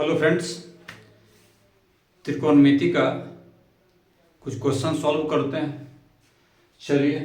Hello friends, त्रिकोणमिति का कुछ question solve करते हैं। चलिए,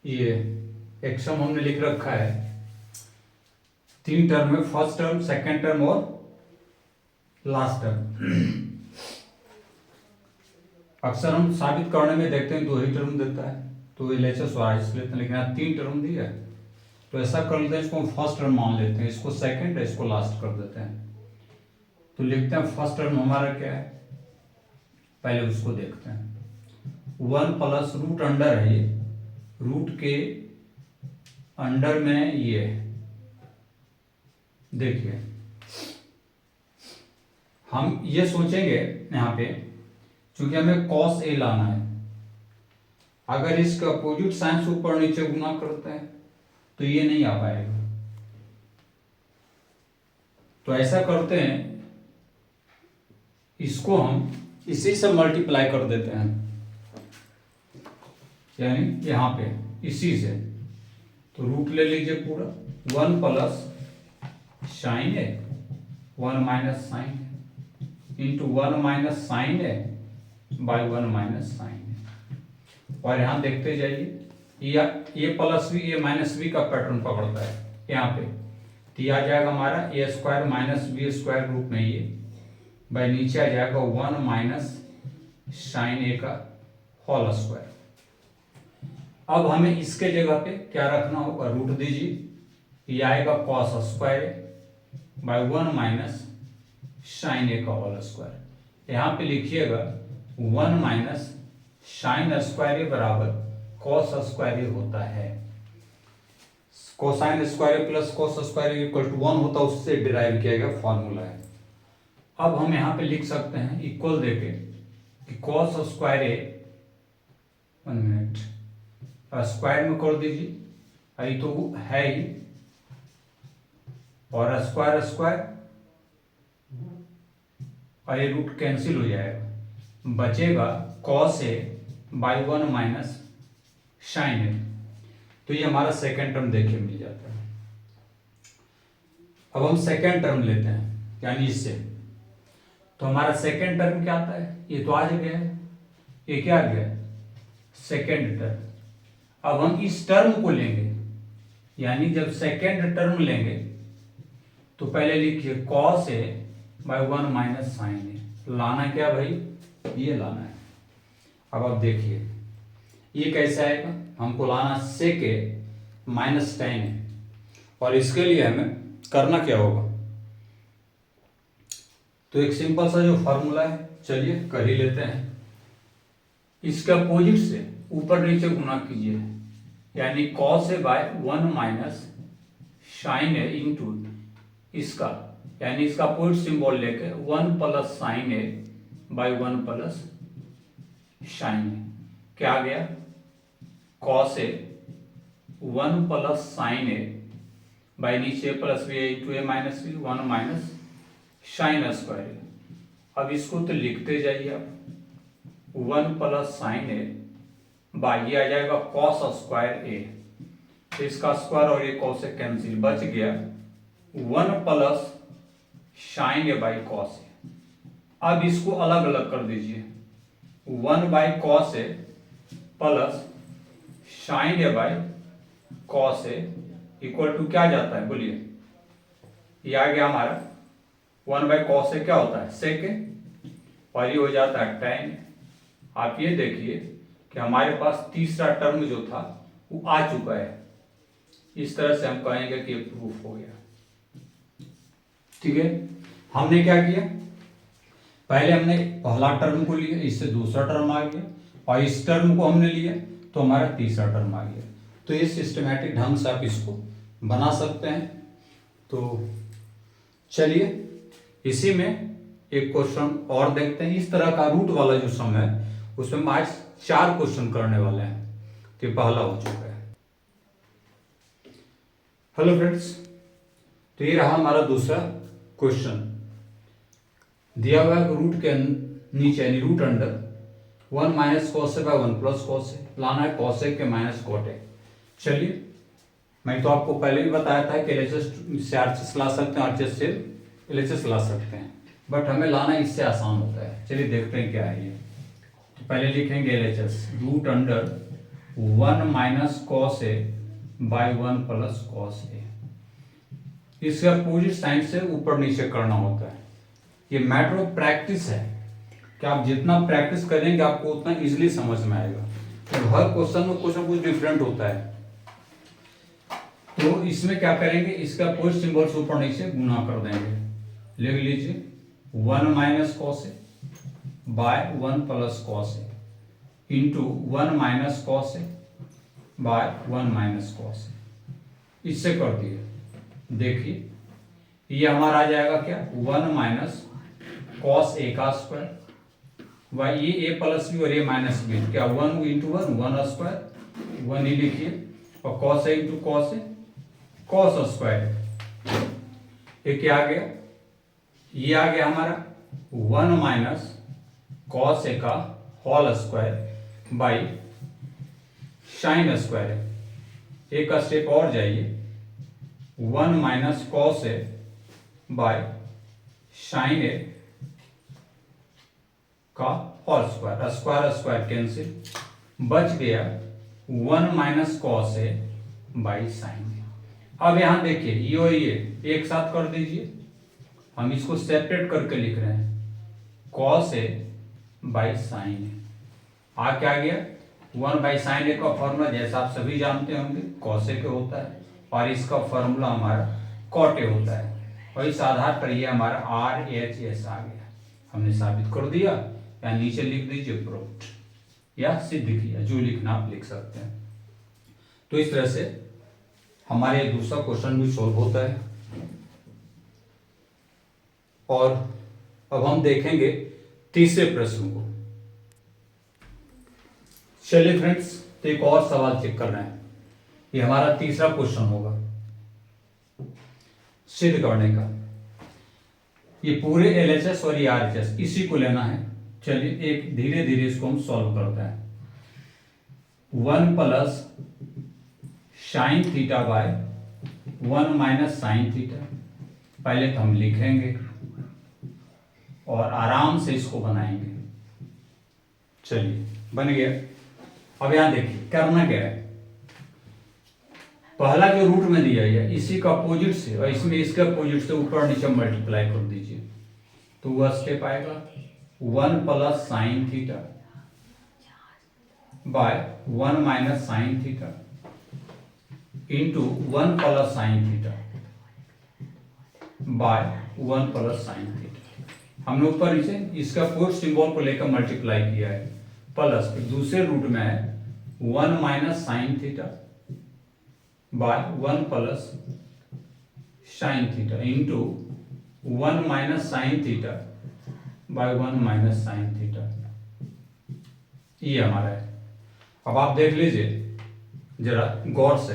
ये एक सम हमने लिख रखा है। 3 टर्म है, फर्स्ट टर्म, सेकंड टर्म और लास्ट टर्म। अक्सर हम साबित करने में देखते हैं 2 ही टर्म देता है, तो LHS वाइज लेते हैं, लेकिन यहाँ 3 टर्म दिया है। तो ऐसा कर लेते हैं, इसको हम फर्स्ट टर्म मान लेते हैं, इसको सेकंड है, इसको लास्ट कर देते हैं। तो लिखते हैं फर्स्ट टर्म हमारा क्या है, पहले उसको देखते हैं। 1 प्लस रूट अंडर है, ये रूट के अंडर में ये है। देखिए, हम ये सोचेंगे यहाँ पे, क्योंकि हमें cos A लाना है। अगर इसका अपोजिट साइन से ऊपर नीचे गुना करते हैं तो ये नहीं आ पाएगा। तो ऐसा करते हैं, इसको हम इसी से मल्टीप्लाई कर देते हैं, यानी यहां पे इसी से। तो रूट ले लीजिए पूरा, 1 प्लस साइन है 1 माइनस साइन है इंटू 1 माइनस साइन है बाई 1 माइनस साइन है। और यहां देखते जाइए, ये प्लस वी ये माइनस वी का पैटर्न पकड़ता है यहाँ पे। तो ये आ जाएगा हमारा ए स्क्वायर माइनस बी स्क्वायर रूप में ये बाई नीचे आ जाएगा 1 माइनस साइन ए का होल स्क्वायर। अब हमें इसके जगह पे क्या रखना होगा, रूट दीजिए, ये आएगा cos square by 1 minus sine A का होल स्क्वायर। यहाँ पे लिखिएगा 1 माइनस साइन स्क्वायर बराबर कॉस स्क्वायर होता है। Cosine square plus cos square equal to 1 होता है, उससे डिराइव किया गया फॉर्मूला है। अब हम यहाँ पे लिख सकते हैं इक्वल देके कि कॉस स्क्वायर ए, 1 मिनट, स्क्वायर में कर दीजिए, अभी तो है ही, और स्क्वायर स्क्वायर और ये रूट कैंसिल हो जाएगा, बचेगा cos A by 1 minus sine A. तो ये हमारा सेकेंड टर्म देखिए मिल जाता है। अब हम सेकेंड टर्म लेते हैं, यानी इससे। तो हमारा सेकेंड टर्म क्या आता है, ये तो आ गया है, ये क्या आ गया, सेकेंड टर्म। अब हम इस टर्म को लेंगे, यानी जब सेकेंड टर्म लेंगे तो पहले लिखिए cos A by 1 minus sine A. लाना क्या भाई, ये लाना है। अब आप देखिए ये कैसे आएगा, हमको लाना सेक ए माइनस टेन है, और इसके लिए हमें करना क्या होगा, तो एक सिंपल सा जो फॉर्मूला है, चलिए कर ही लेते हैं। इसके अपोजिट से ऊपर नीचे गुना कीजिए, यानी cos A by 1 minus sine A into इसका, यानी इसका अपोजिट सिंबल लेके 1 plus sine A by 1 plus sine A. क्या आ गया, cos A 1 plus sine A by नीचे plus V into A minus V 1 minus sine square. अब इसको तो लिखते जाइए आप, 1 प्लस साइन ए बाई ये आ जाएगा कॉस स्क्वायर ए, तो इसका स्क्वायर और ये कॉस से कैंसिल, बच गया 1 plus sine A by cos A. अब इसको अलग अलग कर दीजिए, 1 by cos A plus sine A by cos A equal to क्या जाता है, बोलिए, ये आ गया हमारा 1 बाई कॉस ए क्या होता है, सेक ए, और ये हो जाता है टेन। आप ये देखिए कि हमारे पास तीसरा टर्म जो था वो आ चुका है। इस तरह से हम कहेंगे कि प्रूफ हो गया। ठीक है, हमने क्या किया, पहले हमने पहला टर्म को लिया, इससे दूसरा टर्म आ गया, और इस टर्म को हमने लिया तो हमारा तीसरा टर्म आ गया। तो ये सिस्टमैटिक ढंग से आप इसको बना सकते हैं। तो चलिए इसी में एक क्वेश्चन और देखते हैं। इस तरह का रूट वाला जो सम है उसमें हम आज 4 क्वेश्चन करने वाले हैं। तो पहला हो चुका है। हेलो फ्रेंड्स, तो ये रहा हमारा दूसरा क्वेश्चन। दिया हुआ है रूट के नीचे, यानी root under 1 minus cos A by 1 plus cos ए। लाना है कॉस ए के माइनस कॉट ए। चलिए मैं तो आपको पहले भी बताया था कि एलएचएस से आरएचएस ला सकते हैं, आरएचएस से एलएचएस ला सकते हैं, बट हमें लाना इससे आसान होता है। चलिए देखते हैं क्या है ये। तो पहले लिखेंगे LHS root under 1 minus cos A by 1 plus cos A. इसके अपोजिट साइन से ऊपर नीचे करना होता है। ये मैटर ऑफ प्रैक्टिस है कि आप जितना प्रैक्टिस करेंगे आपको उतना इजीली समझ में आएगा। तो हर क्वेश्चन में कुछ ना कुछ डिफरेंट होता है। तो इसमें क्या करेंगे, इसका अपोजिट सिंबल से ऊपर नीचे गुना कर देंगे। लिख लीजिए 1 minus cos A by 1 plus cos A into 1 minus cos A by 1 minus cos ए। इससे कर दिए, देखिए ये हमारा आ जाएगा क्या 1 माइनस कॉस ए का स्क्वायर बाई ये ए प्लस बी और ए माइनस बी, क्या 1 इंटू 1 स्क्वायर 1 ही लिखिए, और cos A into cos A cos square. ये क्या आ गया, ये आ गया हमारा 1 माइनस कॉस ए का whole square by sine square. एक स्टेप और जाइए 1 minus cos A by sine A का whole square, square square cancel, बच गया 1 minus cos A by sine A. अब यहां देखिए ये और ये एक साथ कर दीजिए, हम इसको सेपरेट करके लिख रहे हैं कॉस ए बाई साइन ए। आ क्या गया 1 बाई साइन ए का फॉर्मूला जैसा आप सभी जानते होंगे कॉस ए के होता है, और इसका फॉर्मूला हमारा कॉट ए होता है, और इस आधार पर ये हमारा RHS आ गया। हमने साबित कर दिया, या नीचे लिख दीजिए प्रूव्ड, या सिद्ध किया, जो लिखना आप लिख सकते हैं। तो इस तरह से हमारे दूसरा क्वेश्चन भी सॉल्व होता है। और अब हम देखेंगे तीसरे प्रश्न को। चलिए फ्रेंड्स, तो एक और सवाल चेक कर रहे हैं। ये हमारा तीसरा क्वेश्चन होगा सिद्ध करने का। ये पूरे एलएचएस और ये आरएचएस इसी को लेना है। चलिए एक धीरे धीरे इसको हम सॉल्व करते हैं। 1 plus sine theta by 1 minus sine theta, पहले तो हम लिखेंगे और आराम से इसको बनाएंगे। चलिए बन गया। अब यहां देखिए करना क्या है, पहला जो रूट में दिया है इसी का अपोजिट से, और इसमें इसके अपोजिट से ऊपर नीचे मल्टीप्लाई कर दीजिए, तो वह स्टेप आएगा 1 plus sine theta by 1 minus sine theta into 1 plus sine theta by 1 plus sine theta. हमने ऊपर नीचे इसका फोर्थ सिंबल को लेकर मल्टीप्लाई किया है, प्लस दूसरे रूट में है 1 minus sine theta by 1 plus sine theta into 1 minus sine theta by 1 minus sine theta. ये हमारा है। अब आप देख लीजिए जरा गौर से,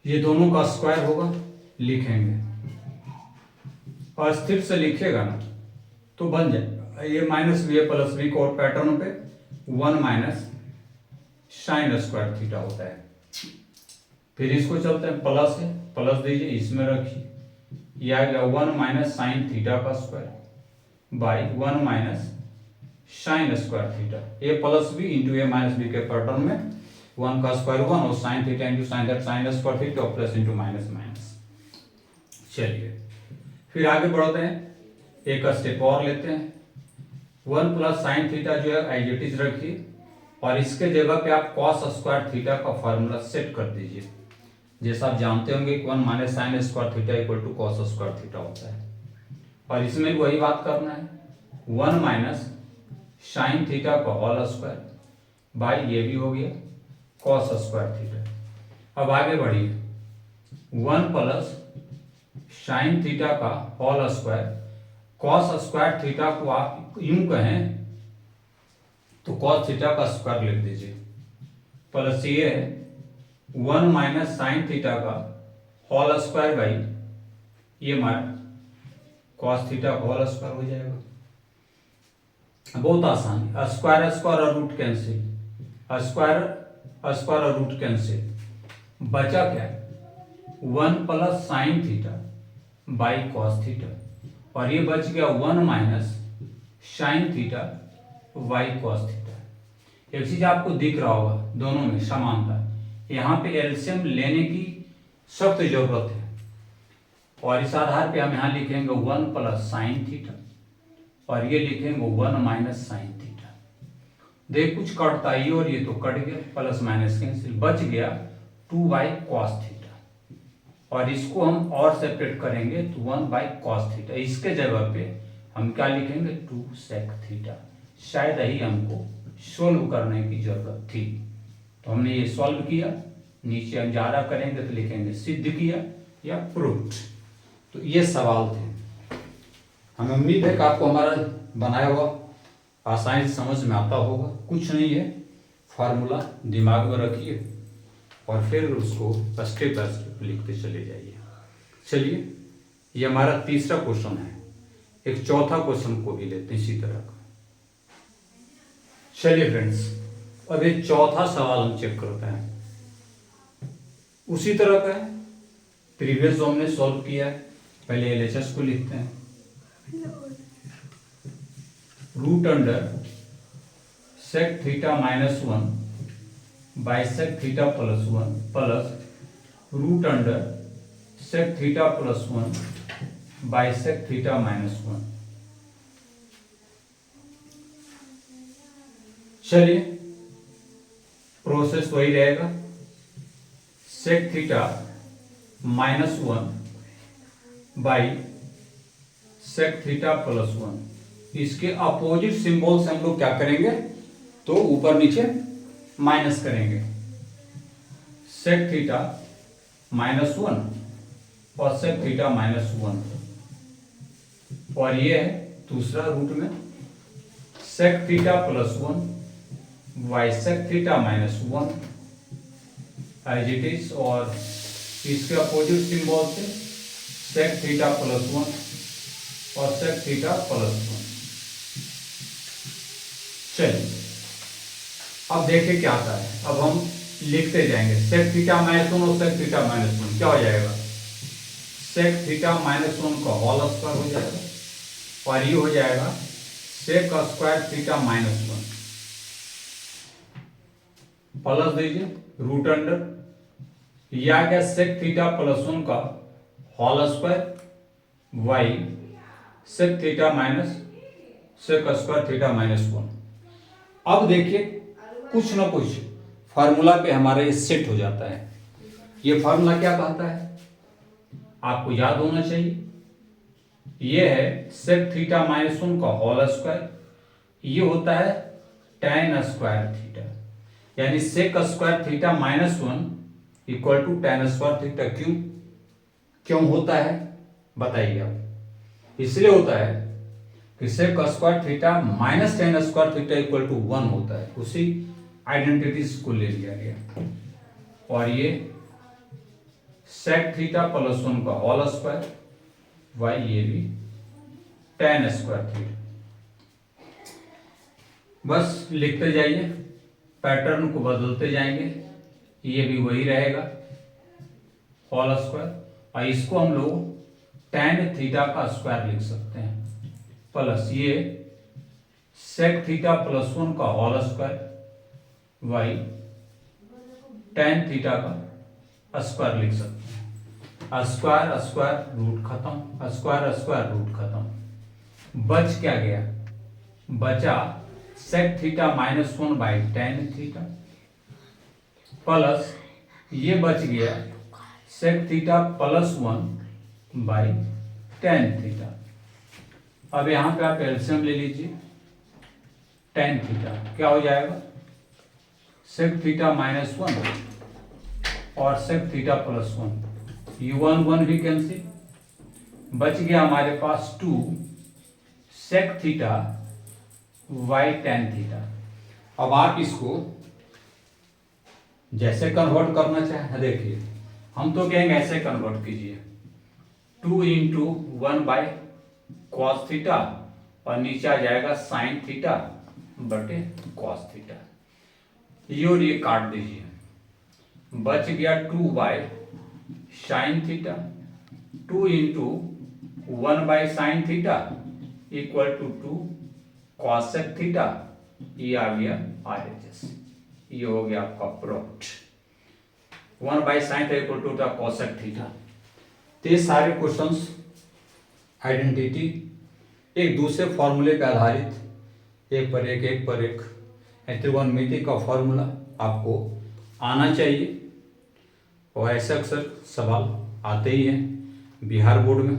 ये दोनों का स्क्वायर होगा, लिखेंगे और स्थिर से लिखिएगा ना तो बन जाएगा ये माइनस बी प्लस बी को, और पैटर्न पे 1 माइनस साइन स्क्वायर थीटा होता है। फिर इसको चलते हैं प्लस है, प्लस दीजिए इसमें रखिए, ये आ गया 1 माइनस साइन थीटा का square by 1 minus sine square theta. A plus B into A minus B के पैटर्न में 1 का स्क्वायर 1 और sine theta into sine that sine square theta plus into minus minus. चलिए फिर आगे बढ़ते हैं, एक स्टेप और लेते हैं। 1 प्लस साइन थीटा जो है एज इट इज रखिए, और इसके जगह पे आप कॉस स्क्वायर थीटा का फॉर्मूला सेट कर दीजिए। जैसा आप जानते होंगे 1 minus sine square theta equal to cos square theta होता है, और इसमें भी वही बात करना है 1 माइनस साइन थीटा का होल स्क्वायर बाई ये भी हो गया कॉस स्क्वायर थीटा। अब आगे बढ़िए 1 प्लस साइन थीटा का whole square, cos square theta को आप यूं कहें तो कॉस थीटा का स्क्वायर लिख दीजिए, प्लस ये है 1 माइनस साइन थीटा का होल स्क्वायर बाई ये हमारा कॉस थीटा होल स्क्वायर हो जाएगा। बहुत आसान है, स्क्वायर स्क्वायर और रूट कैंसिल, स्क्वायर स्क्वायर और रूट कैंसिल, बचा क्या, 1 plus sine theta by cos theta, और ये बच गया 1 minus sine theta by cos theta. एक चीज आपको दिख रहा होगा दोनों में समानता, यहाँ पे एलसीएम लेने की सख्त जरूरत है, और इस आधार पे हम यहाँ लिखेंगे 1 प्लस साइन थीटा और ये लिखेंगे 1 माइनस साइन थीटा। देख कुछ कटता है, ये और ये तो कट गया, प्लस माइनस कैंसिल, बच गया 2 बाई कॉस थीटा, और इसको हम और सेपरेट करेंगे तो 1 बाई कॉस थीटा। इसके जगह पे हम क्या लिखेंगे 2 सेक थीटा। शायद ही हमको सोल्व करने की जरूरत थी, तो हमने ये सॉल्व किया। नीचे हम ज़्यादा करेंगे तो लिखेंगे सिद्ध किया या प्रूव्ड। तो ये सवाल थे। हमें उम्मीद है कि आपको हमारा बनाया हुआ आसानी से समझ में आता होगा। कुछ नहीं है, फार्मूला दिमाग में रखिए और फिर उसको स्टेप बाय स्टेप लिखते चले जाइए। चलिए, ये हमारा तीसरा क्वेश्चन है। एक चौथा क्वेश्चन को भी लेते हैं इसी तरह का। चलिए फ्रेंड्स, अब ये चौथा सवाल हम चेक करते हैं। उसी तरह का है, प्रीवियस जो हमने सॉल्व किया है। पहले एलएचएस को लिखते हैं, root under sec theta minus 1 by sec theta plus 1 plus root under sec theta plus 1 by sec theta minus 1। चलिए, प्रोसेस वही रहेगा, sec theta minus 1 by sec theta plus 1। इसके अपोजिट सिंबल से हम लोग क्या करेंगे, तो ऊपर नीचे माइनस करेंगे। सेक थीटा माइनस 1 और सेक थीटा माइनस 1, और ये है दूसरा रूट में sec theta plus 1 by sec theta minus 1 as it is, और इसके अपोजिट सिंबल से सेक थीटा प्लस 1 और सेक थीटा प्लस 1। चलिए, अब देखिए क्या आता है। अब हम लिखते जाएंगे, सेक थीटा माइनस 1 और सेक थीटा माइनस 1 क्या हो जाएगा, सेक थीटा माइनस 1 का होल स्क्वायर हो जाएगा, और ये हो जाएगा sec square theta minus 1 plus दीजिए रूट अंडर, या क्या सेक थीटा प्लस 1 का whole square by sec theta minus sec square theta minus 1। अब देखिए, कुछ ना कुछ फार्मूला पे हमारा ये सेट हो जाता है। ये फार्मूला क्या कहता है, आपको याद होना चाहिए। ये है सेक थीटा माइनस 1 का होल स्क्वायर, ये होता है tan स्क्वायर थीटा, यानी sec square theta minus 1 equal to tan square theta. क्यों होता है बताइए आप। इसलिए होता है कि sec square theta minus tan square theta equal to 1 होता है। उसी आइडेंटिटीज को ले लिया गया, और ये सेक थीटा प्लस 1 का होल स्क्वायर वाई, ये भी tan स्क्वायर थीटा। बस लिखते जाइए, पैटर्न को बदलते जाएंगे। ये भी वही रहेगा होल स्क्वायर, और इसको हम लोग tan थीटा का स्क्वायर लिख सकते हैं, प्लस ये सेक थीटा प्लस 1 का whole square by tan theta का स्क्वायर लिख सकते हैं। स्क्वायर स्क्वायर रूट खत्म, स्क्वायर स्क्वायर रूट खत्म। बच क्या गया, बचा sec theta minus 1 by tan theta, plus ये बच गया sec theta plus 1 by tan theta. अब यहां पे आप एलसीएम ले लीजिए, tan थीटा क्या हो जाएगा, सेक थीटा माइनस 1 और सेक थीटा प्लस 1, ये 1 भी कैंसिल, बच गया हमारे पास 2 sec theta by tan theta. अब आप इसको जैसे कन्वर्ट करना चाहें, देखिए हम तो कहेंगे ऐसे कन्वर्ट कीजिए, 2 इंटू 1 बाई कॉस थीटा, और नीचे आ जाएगा साइन थीटा बटे कॉस थीटा। ये और ये काट दीजिए, बच गया 2 by sine theta, 2 into 1 by sine theta equal to 2 cosec theta, ये आ गया RHS। ये हो गया आपका product, 1 by sine theta equal to cosec theta. तो ये सारे क्वेश्चंस आइडेंटिटी एक दूसरे फॉर्मूले पे आधारित, एक पर एक त्रिकोणमिति का फॉर्मूला आपको आना चाहिए, और ऐसे अक्सर सवाल आते ही हैं बिहार बोर्ड में,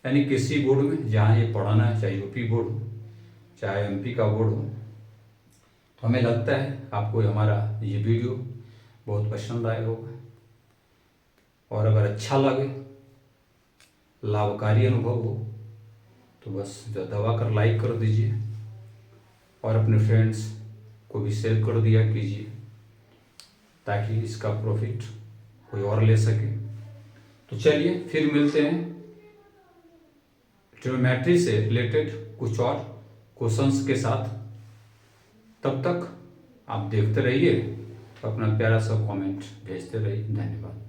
यानी किसी बोर्ड में जहाँ ये पढ़ाना है, चाहे यूपी बोर्ड हो चाहे MP का बोर्ड हो। तो हमें लगता है आपको हमारा ये वीडियो बहुत पसंद आया होगा, और अगर अच्छा लगे, लाभकारी अनुभव हो, तो बस दबा कर लाइक कर दीजिए और अपने फ्रेंड्स को भी शेयर कर दिया कीजिए, ताकि इसका प्रॉफिट कोई और ले सके। तो चलिए फिर मिलते हैं ट्रिग्नोमेट्री से रिलेटेड कुछ और क्वेश्चंस के साथ। तब तक आप देखते रहिए, अपना प्यारा सा कमेंट भेजते रहिए। धन्यवाद।